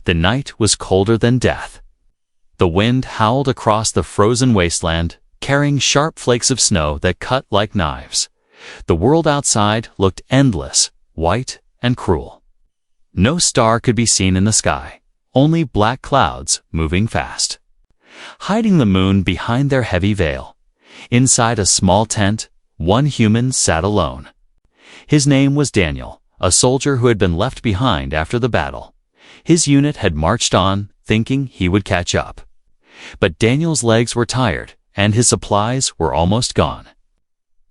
The night was colder than death. The wind howled across the frozen wasteland, carrying sharp flakes of snow that cut like knives. The world outside looked endless, white and cruel. No star could be seen in the sky, only black clouds moving fast, hiding the moon behind their heavy veil. Inside a small tent, one human sat alone. His name was Daniel, a soldier who had been left behind after the battle. His unit had marched on, thinking he would catch up. But Daniel's legs were tired, and his supplies were almost gone.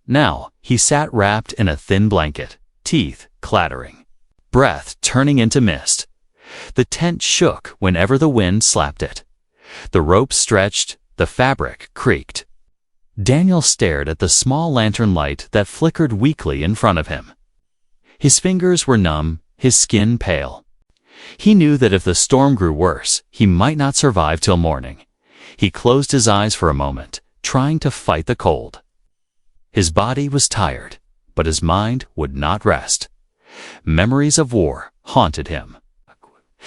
Now he sat wrapped in a thin blanket, teeth clattering, breath turning into mist. The tent shook whenever the wind slapped it. The ropes stretched, the fabric creaked. Daniel stared at the small lantern light that flickered weakly in front of him. His fingers were numb, his skin pale. He knew that if the storm grew worse, he might not survive till morning. He closed his eyes for a moment, trying to fight the cold. His body was tired, but his mind would not rest. Memories of war haunted him.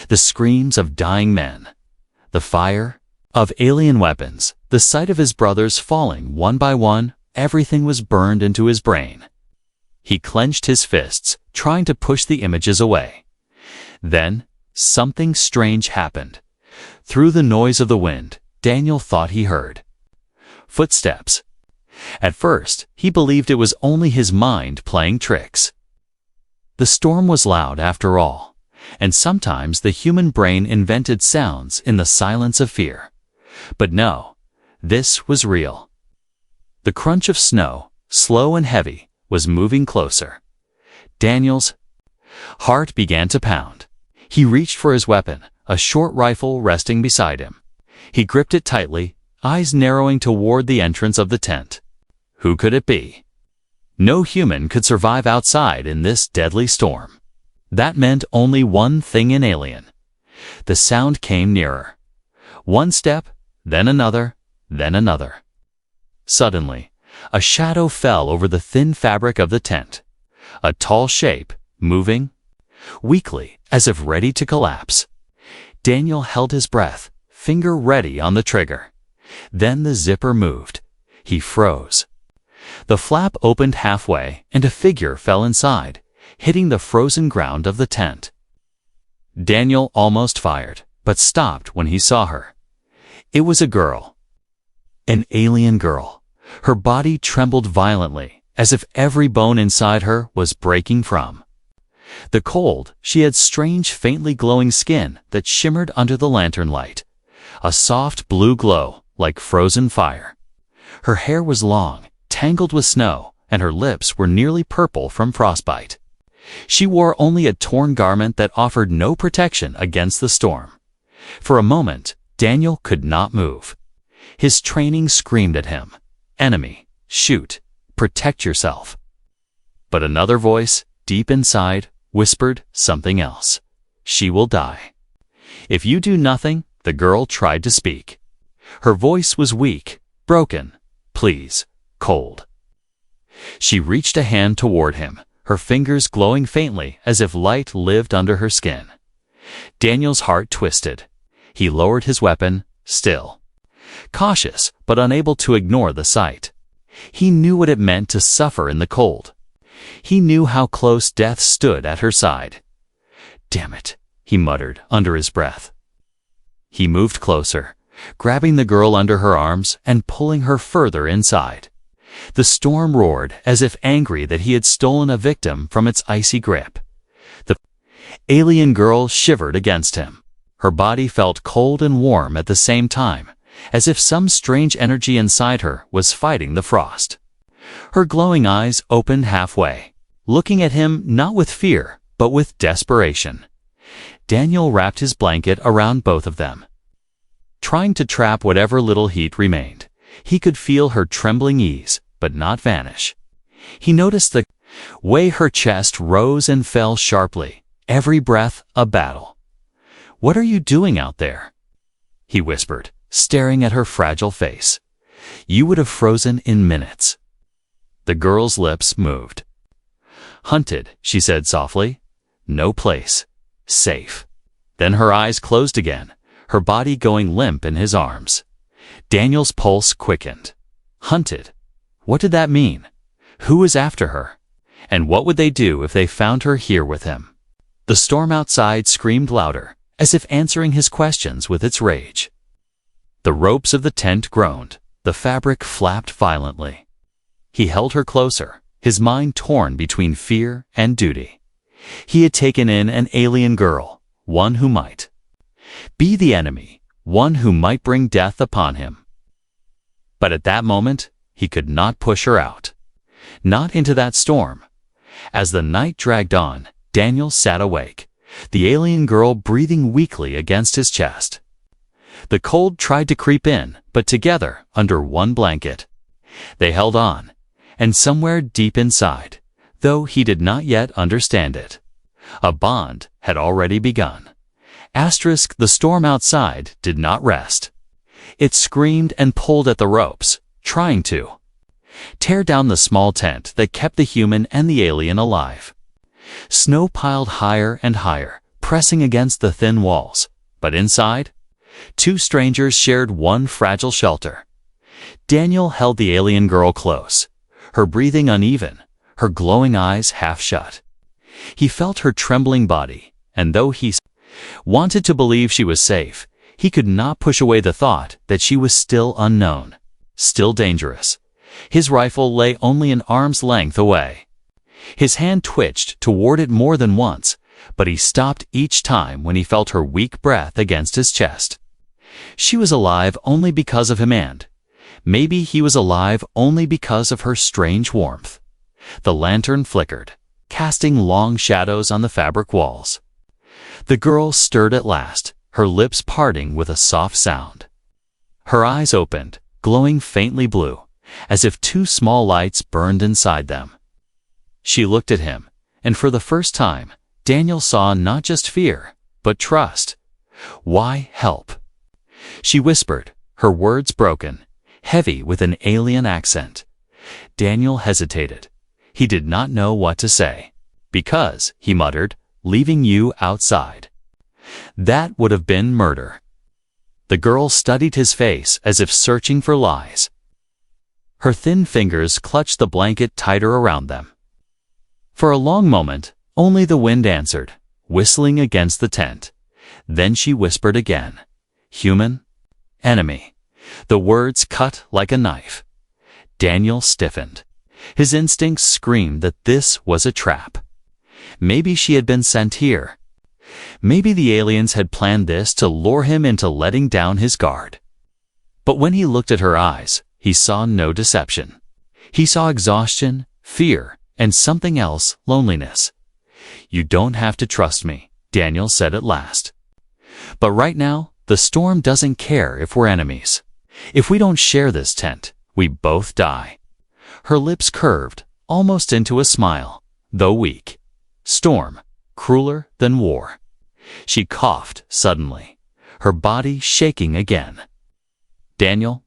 The screams of dying men, the fire of alien weapons, the sight of his brothers falling one by one, everything was burned into his brain. He clenched his fists, trying to push the images away. Then, something strange happened. Through the noise of the wind, Daniel thought he heard footsteps. At first, he believed it was only his mind playing tricks. The storm was loud after all, and sometimes the human brain invented sounds in the silence of fear. But no, this was real. The crunch of snow, slow and heavy, was moving closer. Daniel's heart began to pound. He reached for his weapon, a short rifle resting beside him. He gripped it tightly, eyes narrowing toward the entrance of the tent. Who could it be? No human could survive outside in this deadly storm. That meant only one thing: an alien. The sound came nearer. One step, then another, then another. Suddenly, a shadow fell over the thin fabric of the tent. A tall shape, moving weakly, as if ready to collapse. Daniel held his breath, finger ready on the trigger. Then the zipper moved. He froze. The flap opened halfway, and a figure fell inside, hitting the frozen ground of the tent. Daniel almost fired, but stopped when he saw her. It was a girl. An alien girl. Her body trembled violently, as if every bone inside her was breaking from the cold. She had strange, faintly glowing skin that shimmered under the lantern light, a soft blue glow like frozen fire. Her hair was long, tangled with snow, and her lips were nearly purple from frostbite. She wore only a torn garment that offered no protection against the storm. For a moment, Daniel could not move. His training screamed at him, "Enemy, shoot, protect yourself." But another voice, deep inside, whispered something else. "She will die." "If you do nothing," the girl tried to speak. Her voice was weak, broken, "Please, cold." She reached a hand toward him, her fingers glowing faintly as if light lived under her skin. Daniel's heart twisted. He lowered his weapon, still cautious but unable to ignore the sight. He knew what it meant to suffer in the cold. He knew how close death stood at her side. "Damn it," he muttered under his breath. He moved closer, grabbing the girl under her arms and pulling her further inside. The storm roared as if angry that he had stolen a victim from its icy grip. The alien girl shivered against him. Her body felt cold and warm at the same time, as if some strange energy inside her was fighting the frost. Her glowing eyes opened halfway, looking at him not with fear, but with desperation. Daniel wrapped his blanket around both of them, trying to trap whatever little heat remained. He could feel her trembling ease, but not vanish. He noticed the way her chest rose and fell sharply, every breath a battle. "What are you doing out there?" he whispered, staring at her fragile face. "You would have frozen in minutes." The girl's lips moved. "Hunted," she said softly. "No place safe." Then her eyes closed again, her body going limp in his arms. Daniel's pulse quickened. Hunted. What did that mean? Who was after her? And what would they do if they found her here with him? The storm outside screamed louder, as if answering his questions with its rage. The ropes of the tent groaned. The fabric flapped violently. He held her closer, his mind torn between fear and duty. He had taken in an alien girl, one who might be the enemy, one who might bring death upon him. But at that moment, he could not push her out. Not into that storm. As the night dragged on, Daniel sat awake, the alien girl breathing weakly against his chest. The cold tried to creep in, but together, under one blanket, they held on, and somewhere deep inside, though he did not yet understand it, a bond had already begun. The storm outside did not rest. It screamed and pulled at the ropes, trying to tear down the small tent that kept the human and the alien alive. Snow piled higher and higher, pressing against the thin walls, but inside, two strangers shared one fragile shelter. Daniel held the alien girl close, her breathing uneven, her glowing eyes half shut. He felt her trembling body, and though he wanted to believe she was safe, he could not push away the thought that she was still unknown, still dangerous. His rifle lay only an arm's length away. His hand twitched toward it more than once, but he stopped each time when he felt her weak breath against his chest. She was alive only because of him, and maybe he was alive only because of her strange warmth. The lantern flickered, casting long shadows on the fabric walls. The girl stirred at last, her lips parting with a soft sound. Her eyes opened, glowing faintly blue, as if two small lights burned inside them. She looked at him, and for the first time, Daniel saw not just fear, but trust. "Why help?" She whispered, her words broken, heavy with an alien accent. Daniel hesitated. He did not know what to say. "Because," he muttered, "leaving you outside. That would have been murder." The girl studied his face as if searching for lies. Her thin fingers clutched the blanket tighter around them. For a long moment, only the wind answered, whistling against the tent. Then she whispered again. "Human? Enemy." The words cut like a knife. Daniel stiffened. His instincts screamed that this was a trap. Maybe she had been sent here. Maybe the aliens had planned this to lure him into letting down his guard. But when he looked at her eyes, he saw no deception. He saw exhaustion, fear, and something else, loneliness. "You don't have to trust me," Daniel said at last. "But right now, the storm doesn't care if we're enemies. If we don't share this tent, we both die." Her lips curved, almost into a smile, though weak. Storm, crueler than war. She coughed suddenly, her body shaking again. Daniel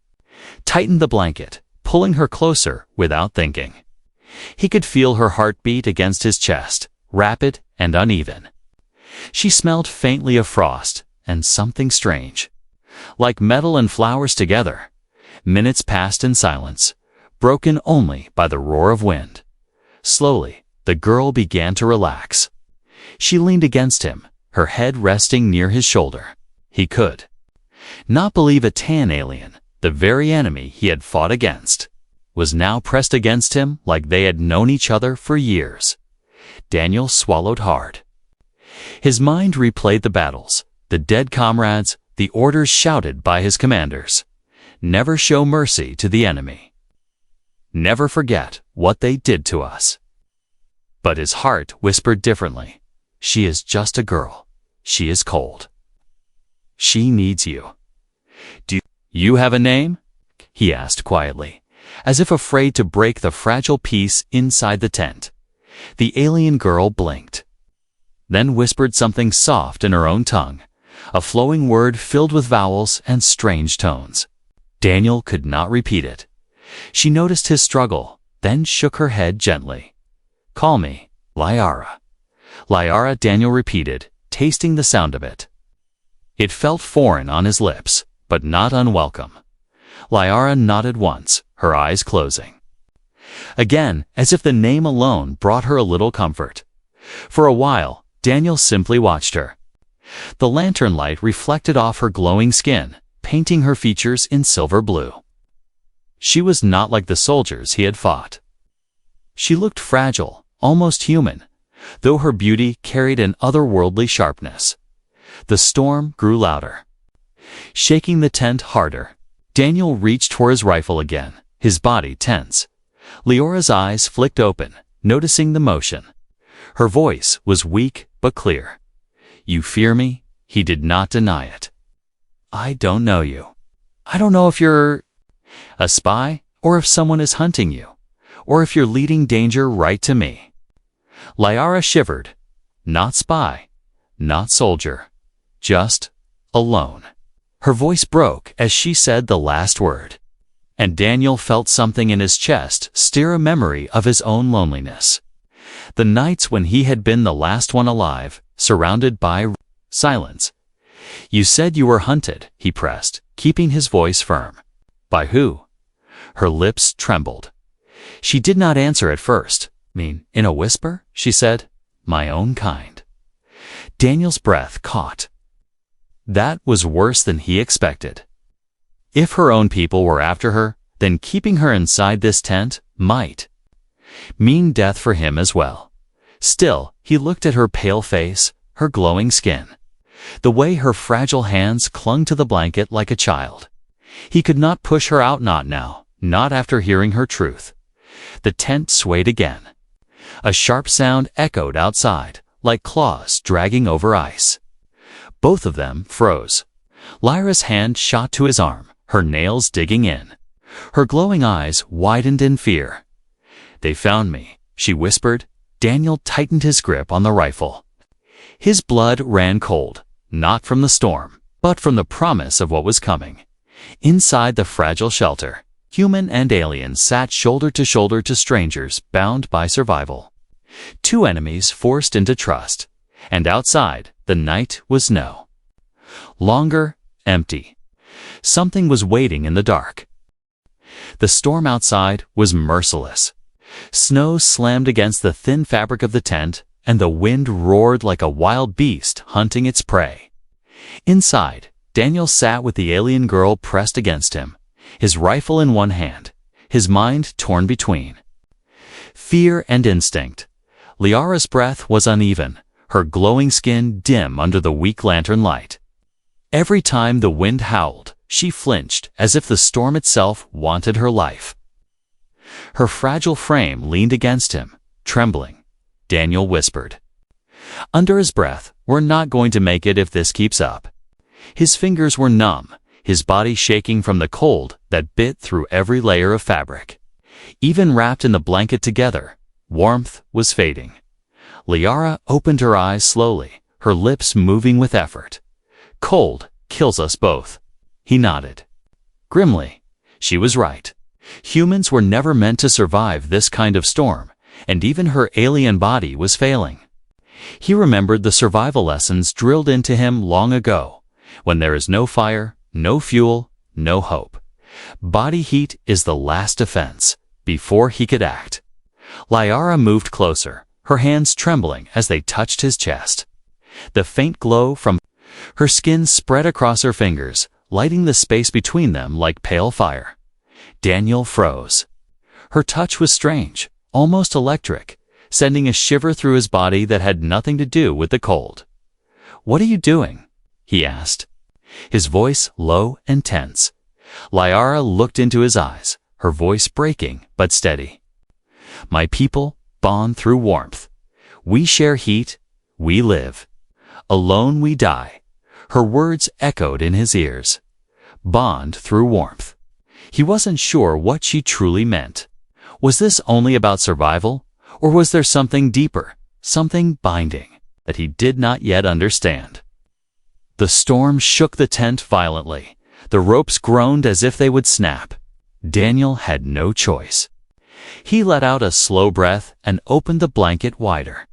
tightened the blanket, pulling her closer without thinking. He could feel her heartbeat against his chest, rapid and uneven. She smelled faintly of frost and something strange, like metal and flowers together. Minutes passed in silence, broken only by the roar of wind. Slowly, the girl began to relax. She leaned against him, her head resting near his shoulder. He could not believe a tan alien, the very enemy he had fought against, was now pressed against him like they had known each other for years. Daniel swallowed hard. His mind replayed the battles, the dead comrades, the orders shouted by his commanders. Never show mercy to the enemy. Never forget what they did to us. But his heart whispered differently. She is just a girl. She is cold. She needs you. "Do you have a name?" he asked quietly, as if afraid to break the fragile peace inside the tent. The alien girl blinked, then whispered something soft in her own tongue, a flowing word filled with vowels and strange tones. Daniel could not repeat it. She noticed his struggle, then shook her head gently. "Call me Liara." Liara, Daniel repeated, tasting the sound of it. It felt foreign on his lips, but not unwelcome. Liara nodded once, her eyes closing. Again, as if the name alone brought her a little comfort. For a while, Daniel simply watched her. The lantern light reflected off her glowing skin, painting her features in silver blue. She was not like the soldiers he had fought. She looked fragile, almost human, though her beauty carried an otherworldly sharpness. The storm grew louder. Shaking the tent harder, Daniel reached for his rifle again, his body tense. Leora's eyes flicked open, noticing the motion. Her voice was weak but clear. "You fear me?" He did not deny it. "I don't know you. I don't know if you're a spy, or if someone is hunting you, or if you're leading danger right to me." Liara shivered. Not spy, not soldier, just alone. Her voice broke as she said the last word, and Daniel felt something in his chest stir a memory of his own loneliness. The nights when he had been the last one alive, surrounded by silence. "You said you were hunted," he pressed, keeping his voice firm. "By who?" Her lips trembled. She did not answer at first. In a whisper, she said, "My own kind." Daniel's breath caught. That was worse than he expected. If her own people were after her, then keeping her inside this tent might mean death for him as well. Still, he looked at her pale face, her glowing skin, the way her fragile hands clung to the blanket like a child. He could not push her out, not now, not after hearing her truth. The tent swayed again. A sharp sound echoed outside, like claws dragging over ice. Both of them froze. Lyra's hand shot to his arm, her nails digging in. Her glowing eyes widened in fear. "They found me," she whispered. Daniel tightened his grip on the rifle. His blood ran cold, not from the storm, but from the promise of what was coming. Inside the fragile shelter, human and alien sat shoulder to strangers bound by survival. Two enemies forced into trust, and outside, the night was longer, empty. Something was waiting in the dark. The storm outside was merciless. Snow slammed against the thin fabric of the tent, and the wind roared like a wild beast hunting its prey. Inside, Daniel sat with the alien girl pressed against him, his rifle in one hand, his mind torn between fear and instinct. Liara's breath was uneven, her glowing skin dim under the weak lantern light. Every time the wind howled, she flinched as if the storm itself wanted her life. Her fragile frame leaned against him, trembling. Daniel whispered, under his breath, "We're not going to make it if this keeps up." His fingers were numb, his body shaking from the cold that bit through every layer of fabric. Even wrapped in the blanket together, warmth was fading. Liara opened her eyes slowly, her lips moving with effort. "Cold kills us both." He nodded. Grimly, she was right. Humans were never meant to survive this kind of storm, and even her alien body was failing. He remembered the survival lessons drilled into him long ago. When there is no fire, no fuel, no hope. Body heat is the last defense. Before he could act, Liara moved closer, her hands trembling as they touched his chest. The faint glow from her skin spread across her fingers, lighting the space between them like pale fire. Daniel froze. Her touch was strange, almost electric, sending a shiver through his body that had nothing to do with the cold. "What are you doing?" he asked, his voice low and tense. Liara looked into his eyes, her voice breaking but steady. "My people bond through warmth. We share heat, we live. Alone we die." Her words echoed in his ears. Bond through warmth. He wasn't sure what she truly meant. Was this only about survival, or was there something deeper, something binding, that he did not yet understand? The storm shook the tent violently. The ropes groaned as if they would snap. Daniel had no choice. He let out a slow breath and opened the blanket wider.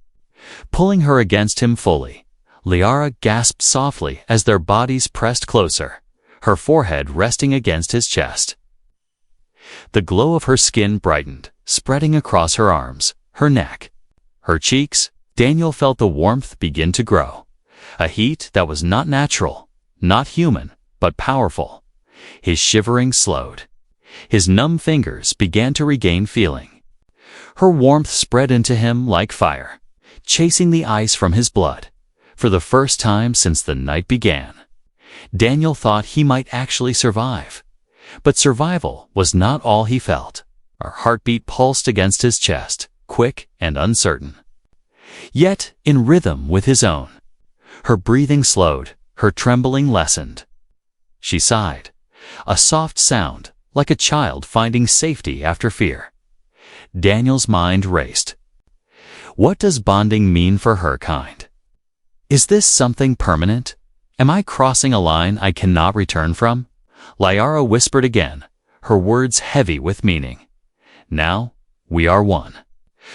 Pulling her against him fully, Liara gasped softly as their bodies pressed closer, her forehead resting against his chest. The glow of her skin brightened, spreading across her arms, her neck, her cheeks. Daniel felt the warmth begin to grow, a heat that was not natural, not human, but powerful. His shivering slowed. His numb fingers began to regain feeling. Her warmth spread into him like fire, chasing the ice from his blood. For the first time since the night began, Daniel thought he might actually survive. But survival was not all he felt. Her heartbeat pulsed against his chest, quick and uncertain, yet in rhythm with his own. Her breathing slowed, her trembling lessened. She sighed, a soft sound, like a child finding safety after fear. Daniel's mind raced. What does bonding mean for her kind? Is this something permanent? Am I crossing a line I cannot return from? Liara whispered again, her words heavy with meaning. Now, we are one.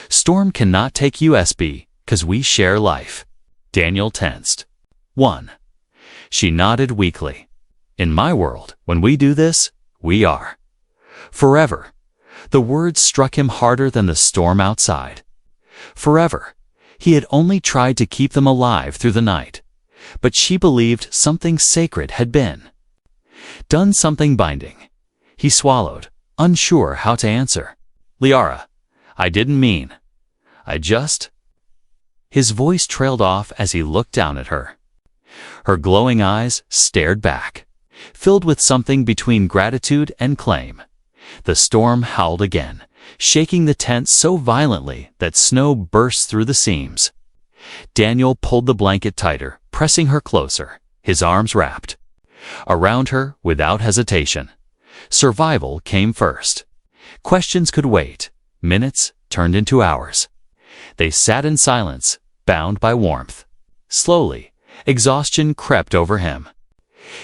Storm cannot take USB, 'cause we share life. Daniel tensed. One. She nodded weakly. In my world, when we do this, we are. Forever. The words struck him harder than the storm outside. Forever. He had only tried to keep them alive through the night, but she believed something sacred had been. Done something binding. He swallowed, unsure how to answer. Liara, I didn't mean. I just... His voice trailed off as he looked down at her. Her glowing eyes stared back, filled with something between gratitude and claim. The storm howled again, shaking the tent so violently that snow burst through the seams. Daniel pulled the blanket tighter, pressing her closer, his arms wrapped around her without hesitation. Survival came first. Questions could wait. Minutes turned into hours. They sat in silence, bound by warmth. Slowly, exhaustion crept over him.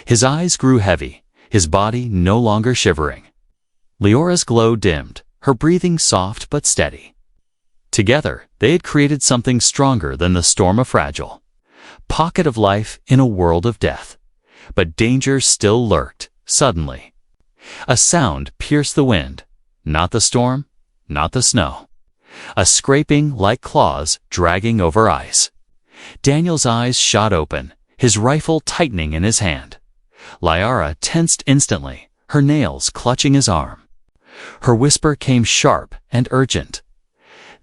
His eyes grew heavy, his body no longer shivering. Liara's glow dimmed, her breathing soft but steady. Together, they had created something stronger than the storm, a fragile pocket of life in a world of death. But danger still lurked. Suddenly, a sound pierced the wind. Not the storm, not the snow. A scraping like claws dragging over ice. Daniel's eyes shot open, his rifle tightening in his hand. Liara tensed instantly, her nails clutching his arm. Her whisper came sharp and urgent.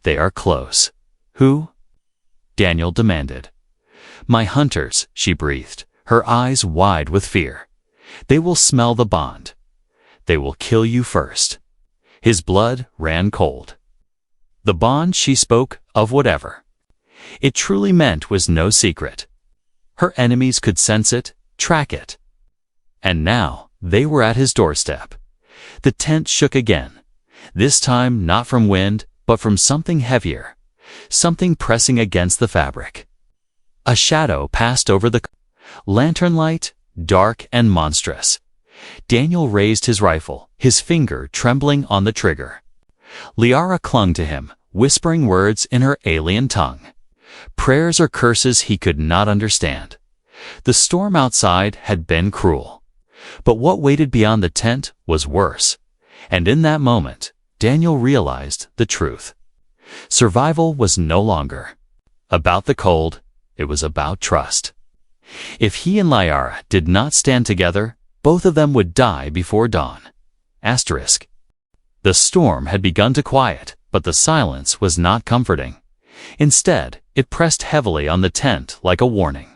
They are close. Who? Daniel demanded. My hunters, she breathed, her eyes wide with fear. They will smell the bond. They will kill you first. His blood ran cold. The bond she spoke of, whatever it truly meant, was no secret. Her enemies could sense it, track it. And now, they were at his doorstep. The tent shook again. This time not from wind, but from something heavier. Something pressing against the fabric. A shadow passed over the lantern light, dark and monstrous. Daniel raised his rifle, his finger trembling on the trigger. Liara clung to him, whispering words in her alien tongue. Prayers or curses he could not understand. The storm outside had been cruel. But what waited beyond the tent was worse. And in that moment, Daniel realized the truth. Survival was no longer about the cold, it was about trust. If he and Liara did not stand together, both of them would die before dawn. Asterisk. The storm had begun to quiet, but the silence was not comforting. Instead, it pressed heavily on the tent like a warning.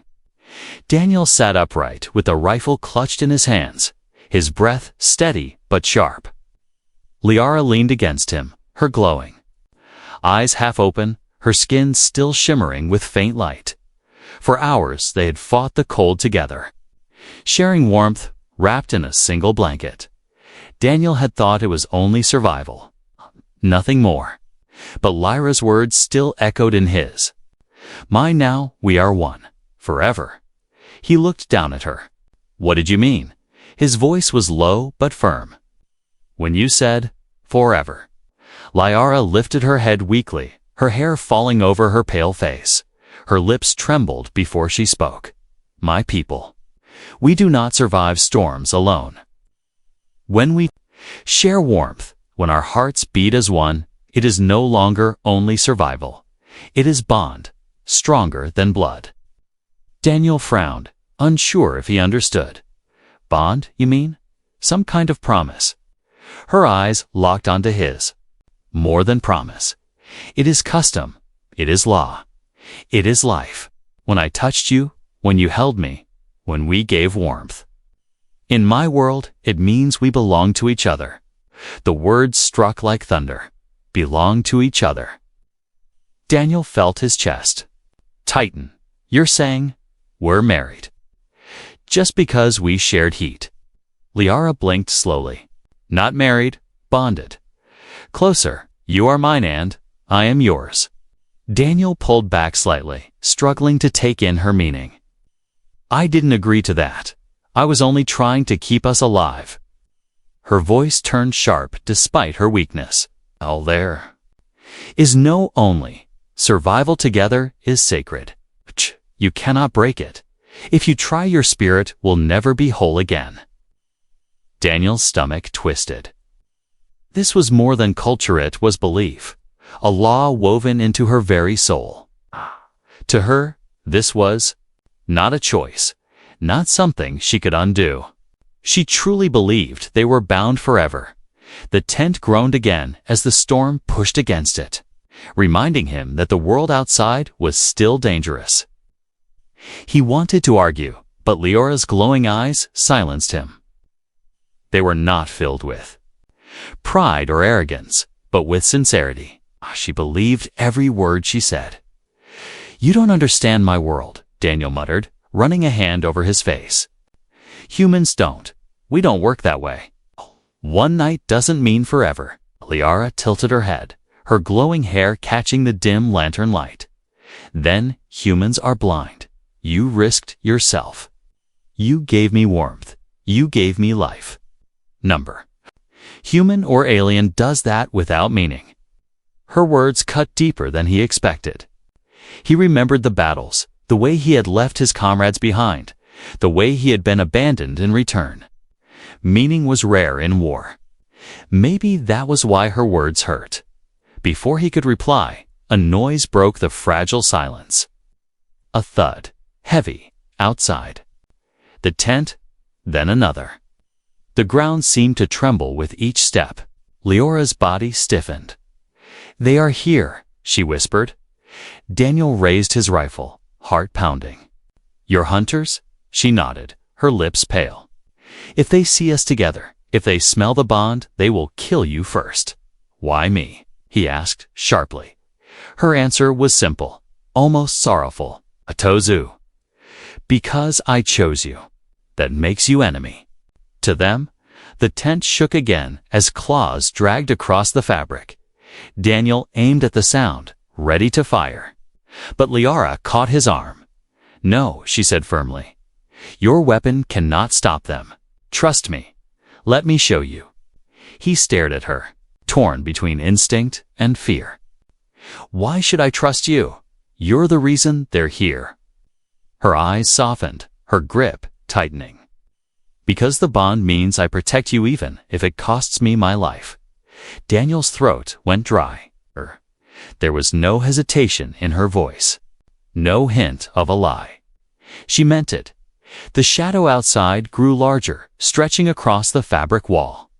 Daniel sat upright with the rifle clutched in his hands, his breath steady but sharp. Liara leaned against him, her glowing eyes half open, her skin still shimmering with faint light. For hours they had fought the cold together, sharing warmth, wrapped in a single blanket. Daniel had thought it was only survival, nothing more. But Lyra's words still echoed in his. Mine now, we are one. Forever. He looked down at her. What did you mean? His voice was low but firm. When you said, forever. Liara lifted her head weakly, her hair falling over her pale face. Her lips trembled before she spoke. My people, we do not survive storms alone. When we share warmth, when our hearts beat as one, it is no longer only survival. It is bond, stronger than blood. Daniel frowned, unsure if he understood. Bond, you mean? Some kind of promise. Her eyes locked onto his. More than promise. It is custom. It is law. It is life. When I touched you, when you held me, when we gave warmth. In my world, it means we belong to each other. The words struck like thunder. Belong to each other. Daniel felt his chest tighten. You're saying, we're married. Just because we shared heat. Liara blinked slowly. Not married, bonded. Closer, you are mine and I am yours. Daniel pulled back slightly, struggling to take in her meaning. I didn't agree to that. I was only trying to keep us alive. Her voice turned sharp despite her weakness. All there is no only. Survival together is sacred. You cannot break it. If you try, your spirit will never be whole again. Daniel's stomach twisted. This was more than culture, it was belief. A law woven into her very soul. To her, this was not a choice, not something she could undo. She truly believed they were bound forever. The tent groaned again as the storm pushed against it, reminding him that the world outside was still dangerous. He wanted to argue, but Liara's glowing eyes silenced him. They were not filled with pride or arrogance, but with sincerity. She believed every word she said. You don't understand my world, Daniel muttered, running a hand over his face. Humans don't. We don't work that way. One night doesn't mean forever. Liara tilted her head, her glowing hair catching the dim lantern light. Then humans are blind. You risked yourself. You gave me warmth. You gave me life. Number. Human or alien does that without meaning. Her words cut deeper than he expected. He remembered the battles, the way he had left his comrades behind, the way he had been abandoned in return. Meaning was rare in war. Maybe that was why her words hurt. Before he could reply, a noise broke the fragile silence. A thud, heavy, outside. The tent, then another. The ground seemed to tremble with each step. Liara's body stiffened. They are here, she whispered. Daniel raised his rifle, heart pounding. Your hunters? She nodded, her lips pale. If they see us together, if they smell the bond, they will kill you first. Why me? He asked, sharply. Her answer was simple, almost sorrowful. Atozu. Because I chose you. That makes you enemy. To them, the tent shook again as claws dragged across the fabric. Daniel aimed at the sound, ready to fire. But Liara caught his arm. No, she said firmly. Your weapon cannot stop them. Trust me. Let me show you. He stared at her, torn between instinct and fear. Why should I trust you? You're the reason they're here. Her eyes softened, her grip tightening. Because the bond means I protect you even if it costs me my life. Daniel's throat went dry. There was no hesitation in her voice. No hint of a lie. She meant it. The shadow outside grew larger, stretching across the fabric wall.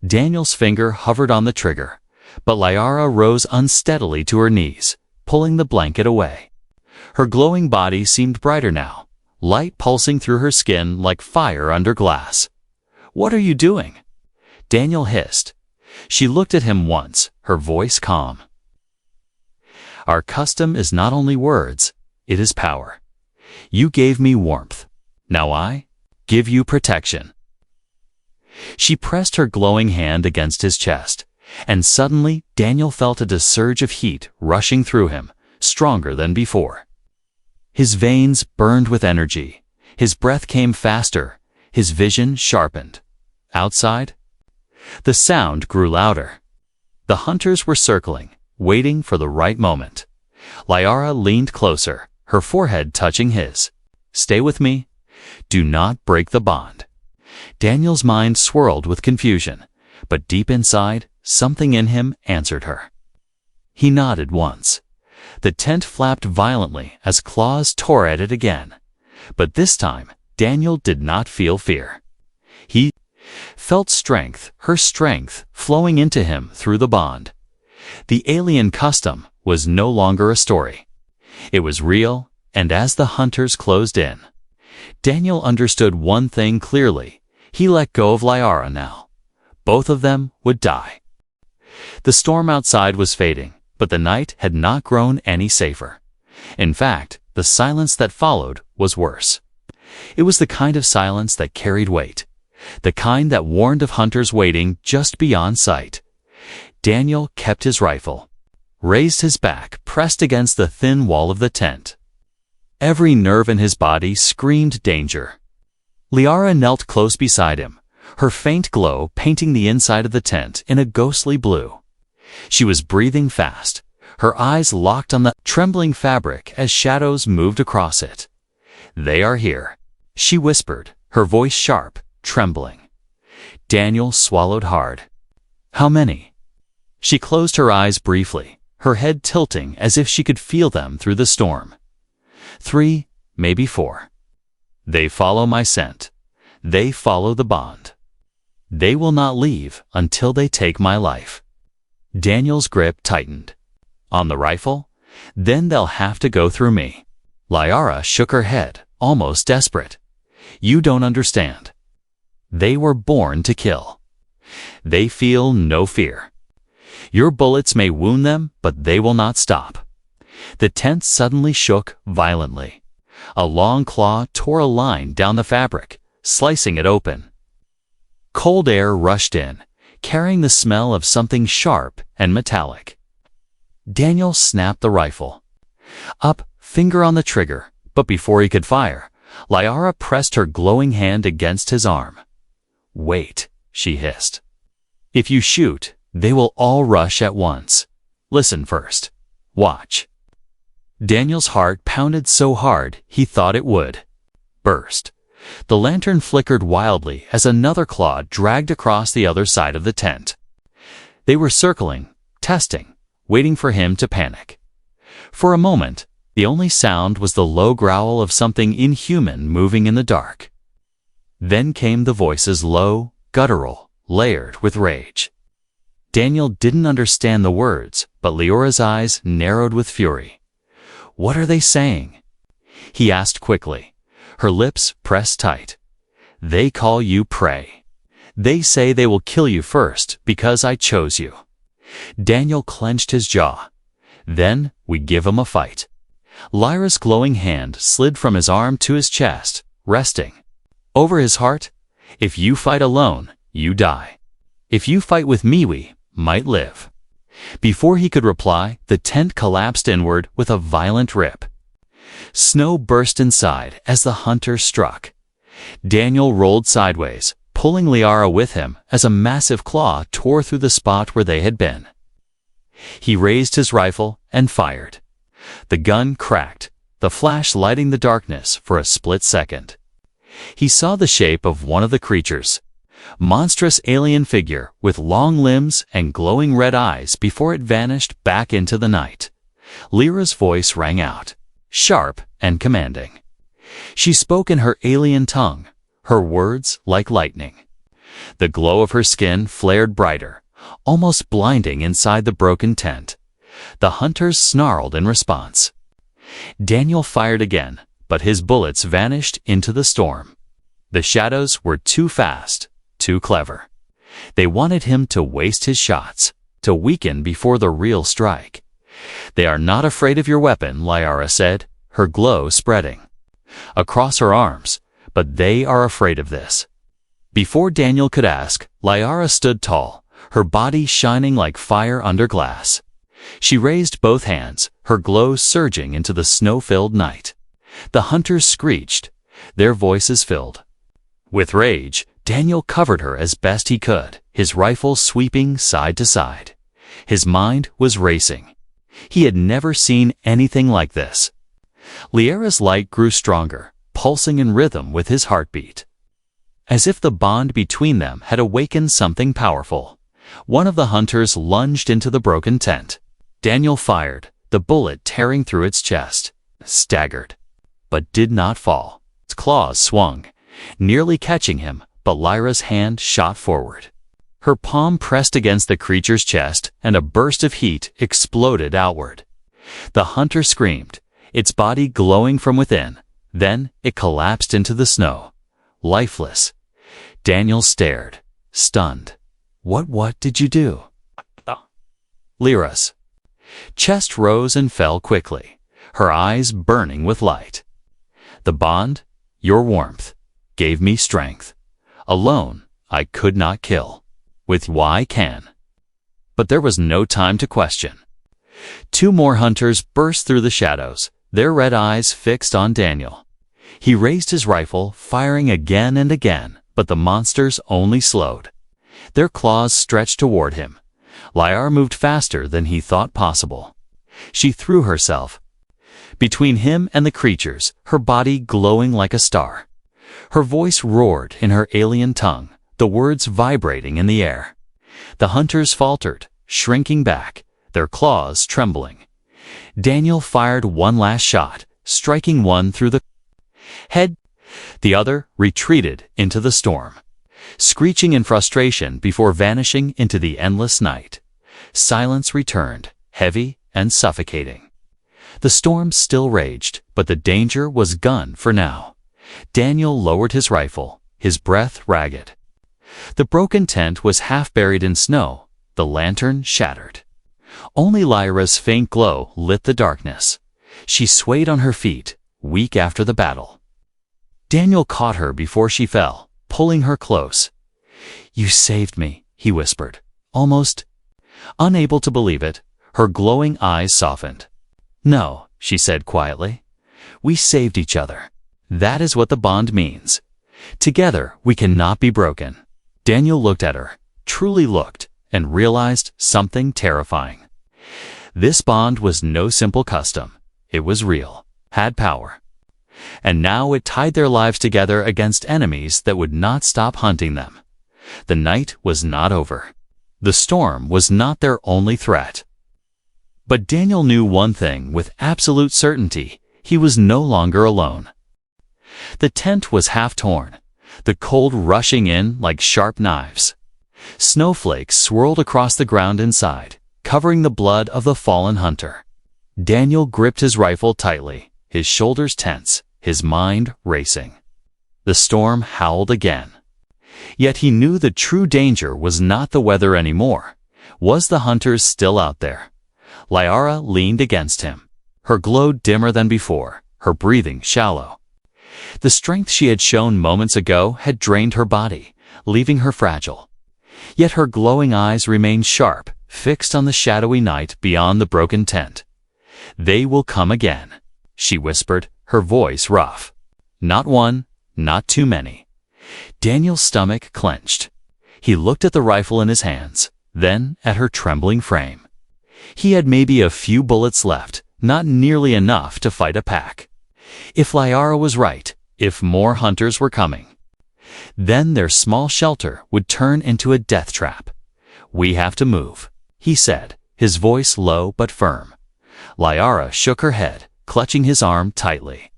Daniel's finger hovered on the trigger, but Liara rose unsteadily to her knees, pulling the blanket away. Her glowing body seemed brighter now, light pulsing through her skin like fire under glass. What are you doing? Daniel hissed. She looked at him once, her voice calm. Our custom is not only words, it is power. You gave me warmth. Now I give you protection. She pressed her glowing hand against his chest, and suddenly Daniel felt a surge of heat rushing through him, stronger than before. His veins burned with energy. His breath came faster. His vision sharpened. Outside, the sound grew louder. The hunters were circling, waiting for the right moment. Liara leaned closer, her forehead touching his. "Stay with me. Do not break the bond." Daniel's mind swirled with confusion, but deep inside, something in him answered her. He nodded once. The tent flapped violently as claws tore at it again. But this time, Daniel did not feel fear. He felt strength, her strength, flowing into him through the bond. The alien custom was no longer a story. It was real, and as the hunters closed in, Daniel understood one thing clearly. He let go of Liara now. Both of them would die. The storm outside was fading, but the night had not grown any safer. In fact, the silence that followed was worse. It was the kind of silence that carried weight, the kind that warned of hunters waiting just beyond sight. Daniel kept his rifle, raised his back, pressed against the thin wall of the tent. Every nerve in his body screamed danger. Liara knelt close beside him, her faint glow painting the inside of the tent in a ghostly blue. She was breathing fast, her eyes locked on the trembling fabric as shadows moved across it. "They are here," she whispered, her voice sharp, trembling. Daniel swallowed hard. "How many?" She closed her eyes briefly, her head tilting as if she could feel them through the storm. "3, maybe 4. They follow my scent. They follow the bond. They will not leave until they take my life." Daniel's grip tightened. "On the rifle? Then they'll have to go through me." Liara shook her head, almost desperate. "You don't understand. They were born to kill. They feel no fear. Your bullets may wound them, but they will not stop." The tent suddenly shook violently. A long claw tore a line down the fabric, slicing it open. Cold air rushed in, carrying the smell of something sharp and metallic. Daniel snapped the rifle. Up, finger on the trigger, but before he could fire, Liara pressed her glowing hand against his arm. "Wait," she hissed. "If you shoot, they will all rush at once. Listen first. Watch." Daniel's heart pounded so hard he thought it would burst. The lantern flickered wildly as another claw dragged across the other side of the tent. They were circling, testing, waiting for him to panic. For a moment, the only sound was the low growl of something inhuman moving in the dark. Then came the voices, low, guttural, layered with rage. Daniel didn't understand the words, but Liara's eyes narrowed with fury. "What are they saying?" he asked quickly, her lips pressed tight. "They call you prey. They say they will kill you first because I chose you." Daniel clenched his jaw. "Then we give 'em a fight." Lyra's glowing hand slid from his arm to his chest, resting over his heart. "If you fight alone, you die. If you fight with me, we might live." Before he could reply, the tent collapsed inward with a violent rip. Snow burst inside as the hunter struck. Daniel rolled sideways, pulling Liara with him as a massive claw tore through the spot where they had been. He raised his rifle and fired. The gun cracked, the flash lighting the darkness for a split second. He saw the shape of one of the creatures, monstrous alien figure with long limbs and glowing red eyes before it vanished back into the night. Lyra's voice rang out, sharp and commanding. She spoke in her alien tongue, her words like lightning. The glow of her skin flared brighter, almost blinding inside the broken tent. The hunters snarled in response. Daniel fired again, but his bullets vanished into the storm. The shadows were too fast, too clever. They wanted him to waste his shots, to weaken before the real strike. "They are not afraid of your weapon," Liara said, her glow spreading across her arms, "but they are afraid of this." Before Daniel could ask, Liara stood tall, her body shining like fire under glass. She raised both hands, her glow surging into the snow-filled night. The hunters screeched, their voices filled with rage. Daniel covered her as best he could, his rifle sweeping side to side. His mind was racing. He had never seen anything like this. Liara's light grew stronger, pulsing in rhythm with his heartbeat. As if the bond between them had awakened something powerful, one of the hunters lunged into the broken tent. Daniel fired, the bullet tearing through its chest, staggered, but did not fall. Its claws swung, nearly catching him, but Lyra's hand shot forward. Her palm pressed against the creature's chest, and a burst of heat exploded outward. The hunter screamed, its body glowing from within. Then it collapsed into the snow, lifeless. Daniel stared, stunned. What did you do? Lyra's chest rose and fell quickly, her eyes burning with light. The bond, your warmth, gave me strength. Alone, I could not kill. With you I can. But there was no time to question. Two more hunters burst through the shadows, their red eyes fixed on Daniel. He raised his rifle, firing again and again, but the monsters only slowed. Their claws stretched toward him. Lyra moved faster than he thought possible. She threw herself between him and the creatures, her body glowing like a star. Her voice roared in her alien tongue, the words vibrating in the air. The hunters faltered, shrinking back, their claws trembling. Daniel fired one last shot, striking one through the head. The other retreated into the storm, screeching in frustration before vanishing into the endless night. Silence returned, heavy and suffocating. The storm still raged, but the danger was gone for now. Daniel lowered his rifle, his breath ragged. The broken tent was half buried in snow, the lantern shattered. Only Lyra's faint glow lit the darkness. She swayed on her feet, weak after the battle. Daniel caught her before she fell, pulling her close. "You saved me," he whispered, almost unable to believe it. Her glowing eyes softened. "No," she said quietly. "We saved each other. That is what the bond means. Together we cannot be broken." Daniel looked at her, truly looked, and realized something terrifying. This bond was no simple custom. It was real, had power. And now it tied their lives together against enemies that would not stop hunting them. The night was not over. The storm was not their only threat. But Daniel knew one thing with absolute certainty: he was no longer alone. The tent was half torn, the cold rushing in like sharp knives. Snowflakes swirled across the ground inside, covering the blood of the fallen hunter. Daniel gripped his rifle tightly, his shoulders tense, his mind racing. The storm howled again. Yet he knew the true danger was not the weather anymore. Was the hunters still out there? Lyra leaned against him, her glow dimmer than before, her breathing shallow. The strength she had shown moments ago had drained her body, leaving her fragile. Yet her glowing eyes remained sharp, fixed on the shadowy night beyond the broken tent. "They will come again," she whispered, her voice rough. "Not one, not too many." Daniel's stomach clenched. He looked at the rifle in his hands, then at her trembling frame. He had maybe a few bullets left, not nearly enough to fight a pack. If Lyra was right, if more hunters were coming, then their small shelter would turn into a death trap. "We have to move," he said, his voice low but firm. Lyra shook her head, clutching his arm tightly.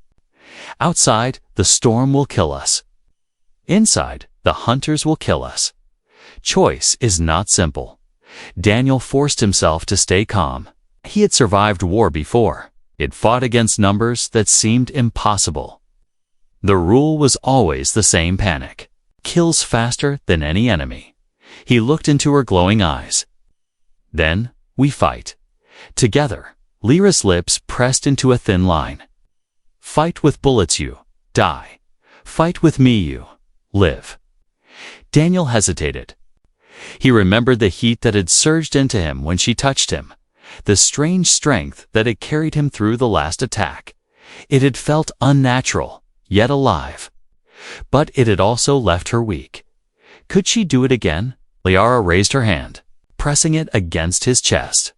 "Outside, the storm will kill us. Inside, the hunters will kill us." Choice is not simple. Daniel forced himself to stay calm. He had survived war before. It fought against numbers that seemed impossible. The rule was always the same: panic kills faster than any enemy. He looked into her glowing eyes. "Then, we fight. Together." Lyra's lips pressed into a thin line. "Fight with bullets, you die. Fight with me, you live." Daniel hesitated. He remembered the heat that had surged into him when she touched him, the strange strength that had carried him through the last attack. It had felt unnatural, yet alive. But it had also left her weak. Could she do it again? Lyra raised her hand, pressing it against his chest.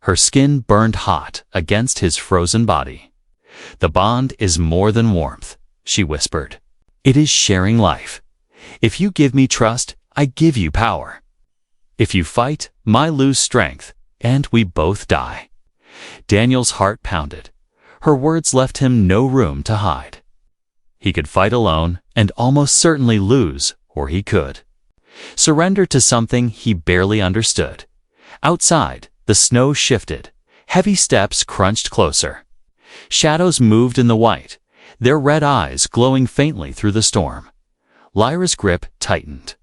Her skin burned hot against his frozen body. "The bond is more than warmth," she whispered. "It is sharing life. If you give me trust, I give you power. If you fight, I lose strength, and we both die." Daniel's heart pounded. Her words left him no room to hide. He could fight alone and almost certainly lose, or he could surrender to something he barely understood. Outside, the snow shifted. Heavy steps crunched closer. Shadows moved in the white, their red eyes glowing faintly through the storm. Lyra's grip tightened.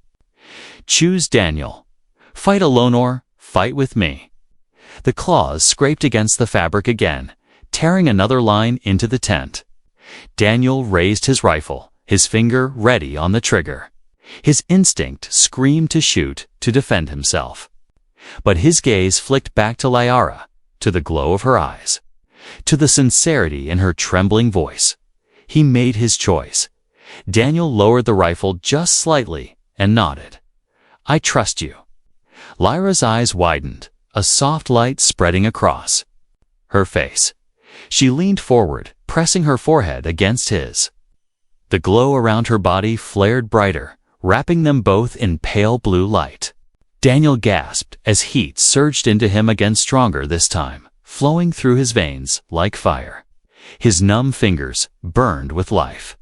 "Choose Daniel. Fight alone or fight with me." The claws scraped against the fabric again, tearing another line into the tent. Daniel raised his rifle, his finger ready on the trigger. His instinct screamed to shoot, to defend himself. But his gaze flicked back to Lyra, to the glow of her eyes, to the sincerity in her trembling voice. He made his choice. Daniel lowered the rifle just slightly and nodded. "I trust you." Lyra's eyes widened, a soft light spreading across her face. She leaned forward, pressing her forehead against his. The glow around her body flared brighter, wrapping them both in pale blue light. Daniel gasped as heat surged into him again, stronger this time, flowing through his veins like fire. His numb fingers burned with life.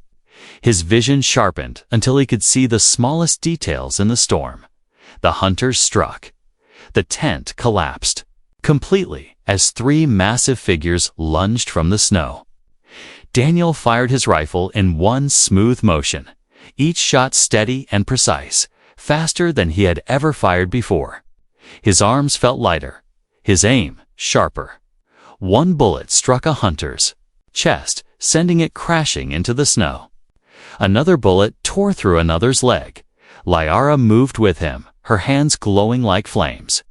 His vision sharpened until he could see the smallest details in the storm. The hunters struck. The tent collapsed completely as three massive figures lunged from the snow. Daniel fired his rifle in one smooth motion, each shot steady and precise, faster than he had ever fired before. His arms felt lighter, his aim sharper. One bullet struck a hunter's chest, sending it crashing into the snow. Another bullet tore through another's leg. Lyra moved with him, her hands glowing like flames.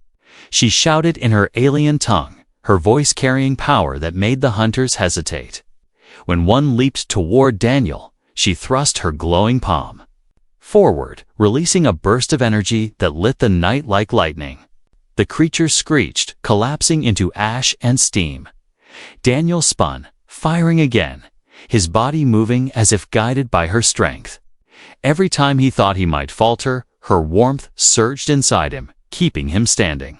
She shouted in her alien tongue, her voice carrying power that made the hunters hesitate. When one leaped toward Daniel, she thrust her glowing palm forward, releasing a burst of energy that lit the night like lightning. The creature screeched, collapsing into ash and steam. Daniel spun, firing again, his body moving as if guided by her strength. Every time he thought he might falter, her warmth surged inside him, keeping him standing.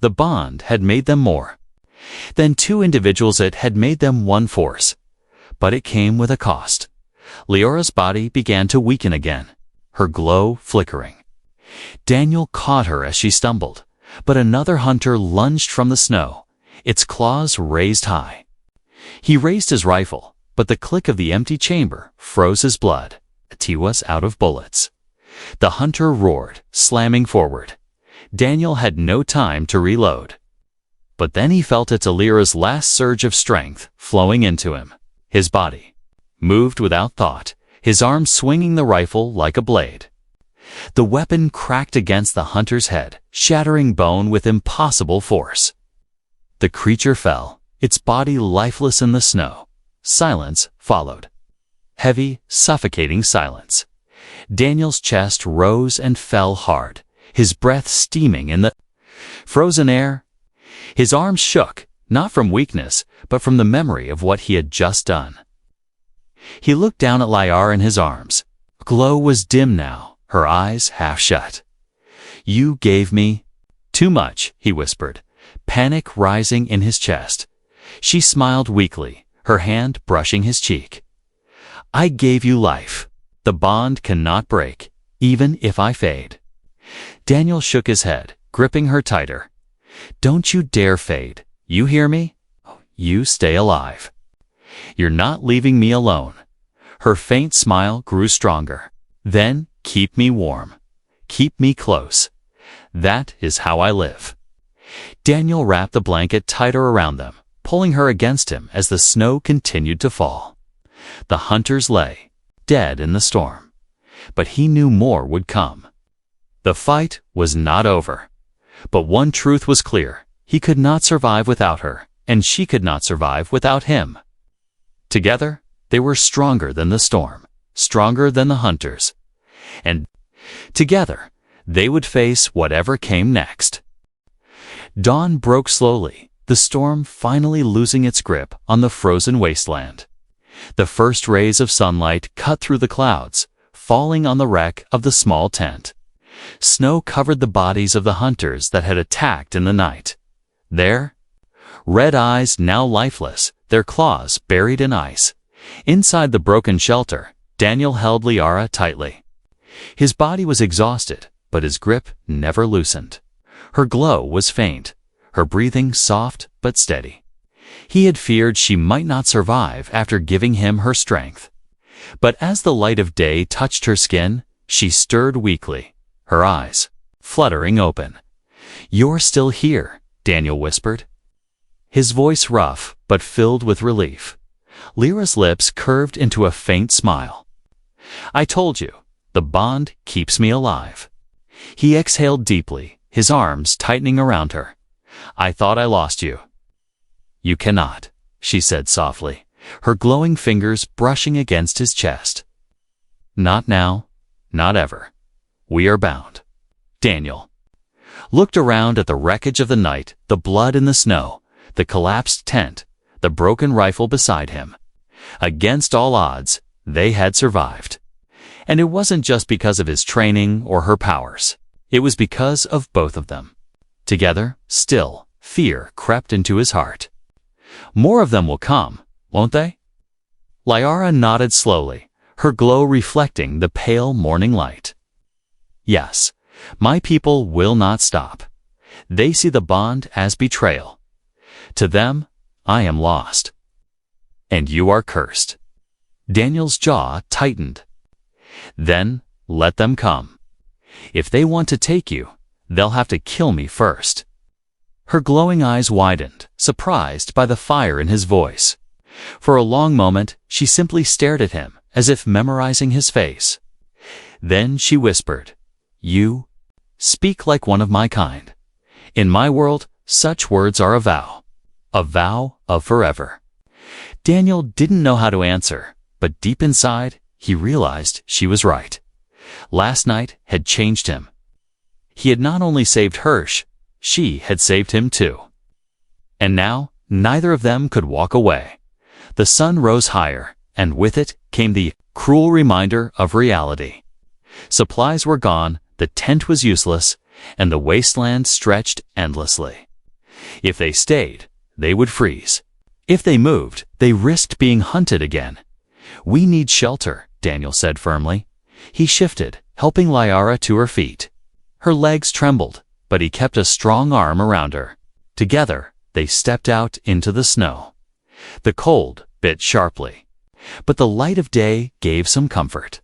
The bond had made them more than two individuals, it had made them one force. But it came with a cost. Lyra's body began to weaken again, her glow flickering. Daniel caught her as she stumbled, but another hunter lunged from the snow, its claws raised high. He raised his rifle, but the click of the empty chamber froze his blood. He was out of bullets. The hunter roared, slamming forward. Daniel had no time to reload. But then he felt Lyra's last surge of strength flowing into him. His body moved without thought, his arm swinging the rifle like a blade. The weapon cracked against the hunter's head, shattering bone with impossible force. The creature fell, its body lifeless in the snow. Silence followed. Heavy, suffocating silence. Daniel's chest rose and fell hard, his breath steaming in the frozen air. His arms shook, not from weakness, but from the memory of what he had just done. He looked down at Lyra in his arms. Glow was dim now, her eyes half shut. "You gave me too much," he whispered, panic rising in his chest. She smiled weakly, her hand brushing his cheek. "I gave you life. The bond cannot break, even if I fade." Daniel shook his head, gripping her tighter. "Don't you dare fade. You hear me? You stay alive. You're not leaving me alone." Her faint smile grew stronger. "Then keep me warm. Keep me close. That is how I live." Daniel wrapped the blanket tighter around them, pulling her against him as the snow continued to fall. The hunters lay, dead in the storm. But he knew more would come. The fight was not over. But one truth was clear. He could not survive without her, and she could not survive without him. Together, they were stronger than the storm, stronger than the hunters. And together, they would face whatever came next. Dawn broke slowly, the storm finally losing its grip on the frozen wasteland. The first rays of sunlight cut through the clouds, falling on the wreck of the small tent. Snow covered the bodies of the hunters that had attacked in the night. There, red eyes now lifeless, their claws buried in ice. Inside the broken shelter, Daniel held Liara tightly. His body was exhausted, but his grip never loosened. Her glow was faint, her breathing soft but steady. He had feared she might not survive after giving him her strength. But as the light of day touched her skin, she stirred weakly, her eyes fluttering open. "You're still here," Daniel whispered. His voice rough but filled with relief. Lyra's lips curved into a faint smile. "I told you, the bond keeps me alive." He exhaled deeply, his arms tightening around her. "I thought I lost you." "You cannot," she said softly, her glowing fingers brushing against his chest. "Not now, not ever. We are bound." Daniel looked around at the wreckage of the night, the blood in the snow, the collapsed tent, the broken rifle beside him. Against all odds, they had survived. And it wasn't just because of his training or her powers. It was because of both of them. Together, still, fear crept into his heart. "More of them will come, won't they?" Liara nodded slowly, her glow reflecting the pale morning light. "Yes, my people will not stop. They see the bond as betrayal. To them, I am lost. And you are cursed." Daniel's jaw tightened. "Then let them come. If they want to take you, they'll have to kill me first." Her glowing eyes widened, surprised by the fire in his voice. For a long moment, she simply stared at him, as if memorizing his face. Then she whispered, "You speak like one of my kind. In my world, such words are a vow of forever." Daniel didn't know how to answer, but deep inside, he realized she was right. Last night had changed him. He had not only saved Hirsch, she had saved him too. And now, neither of them could walk away. The sun rose higher, and with it came the cruel reminder of reality. Supplies were gone, the tent was useless, and the wasteland stretched endlessly. If they stayed, they would freeze. If they moved, they risked being hunted again. "We need shelter," Daniel said firmly. He shifted, helping Liara to her feet. Her legs trembled, but he kept a strong arm around her. Together, they stepped out into the snow. The cold bit sharply, but the light of day gave some comfort.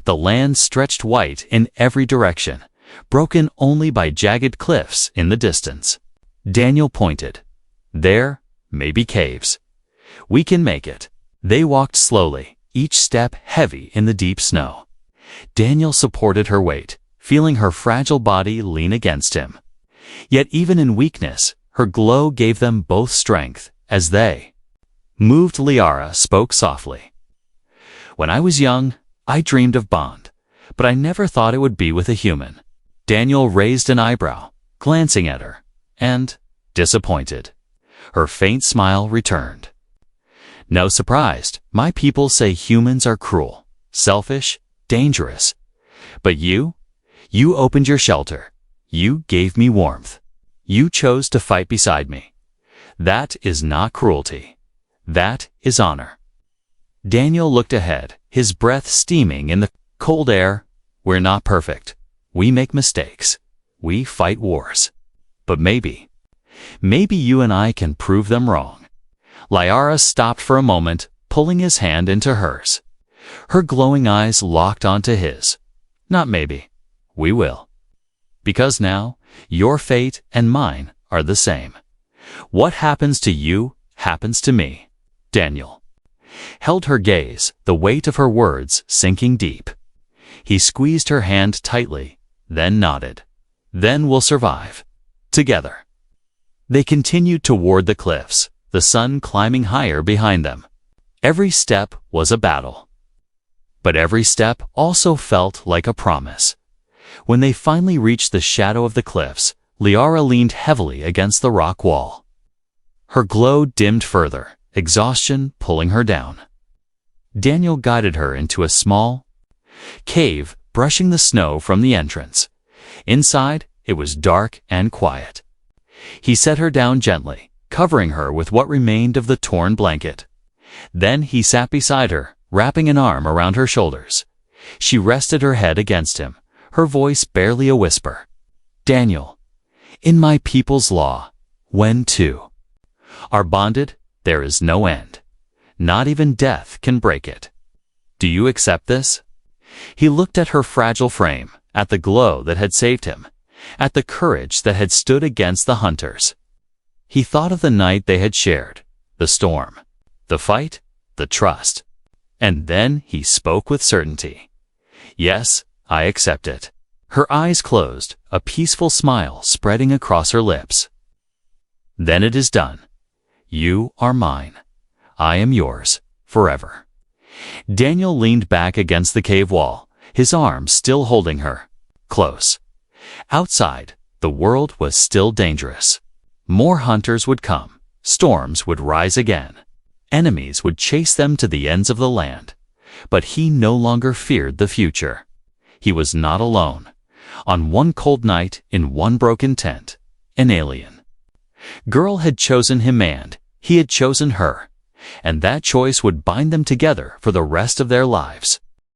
The land stretched white in every direction, broken only by jagged cliffs in the distance. Daniel pointed. "There may be caves. We can make it." They walked slowly, each step heavy in the deep snow. Daniel supported her weight, feeling her fragile body lean against him. Yet even in weakness, her glow gave them both strength. As they moved, Liara spoke softly. "When I was young, I dreamed of bond, but I never thought it would be with a human." Daniel raised an eyebrow, glancing at her, and, disappointed, her faint smile returned. "No surprise, my people say humans are cruel, selfish, dangerous. But you opened your shelter. You gave me warmth. You chose to fight beside me. That is not cruelty. That is honor." Daniel looked ahead, his breath steaming in the cold air. "We're not perfect. We make mistakes. We fight wars. But maybe you and I can prove them wrong." Liara stopped for a moment, pulling his hand into hers. Her glowing eyes locked onto his. "Not maybe. We will. Because now, your fate and mine are the same. What happens to you happens to me." Daniel held her gaze, the weight of her words sinking deep. He squeezed her hand tightly, then nodded. "Then we'll survive. Together." They continued toward the cliffs, the sun climbing higher behind them. Every step was a battle. But every step also felt like a promise. When they finally reached the shadow of the cliffs, Liara leaned heavily against the rock wall. Her glow dimmed further, exhaustion pulling her down. Daniel guided her into a small cave, brushing the snow from the entrance. Inside, it was dark and quiet. He set her down gently, covering her with what remained of the torn blanket. Then he sat beside her, wrapping an arm around her shoulders. She rested her head against him, her voice barely a whisper. "Daniel, in my people's law, when two are bonded, there is no end. Not even death can break it. Do you accept this?" He looked at her fragile frame, at the glow that had saved him, at the courage that had stood against the hunters. He thought of the night they had shared, the storm, the fight, the trust. And then he spoke with certainty. "Yes, I accept it." Her eyes closed, a peaceful smile spreading across her lips. "Then it is done. You are mine. I am yours, forever." Daniel leaned back against the cave wall, his arms still holding her, close. Outside, the world was still dangerous. More hunters would come, storms would rise again. Enemies would chase them to the ends of the land. But he no longer feared the future. He was not alone. On one cold night, in one broken tent, an alien girl had chosen him and he had chosen her. And that choice would bind them together for the rest of their lives.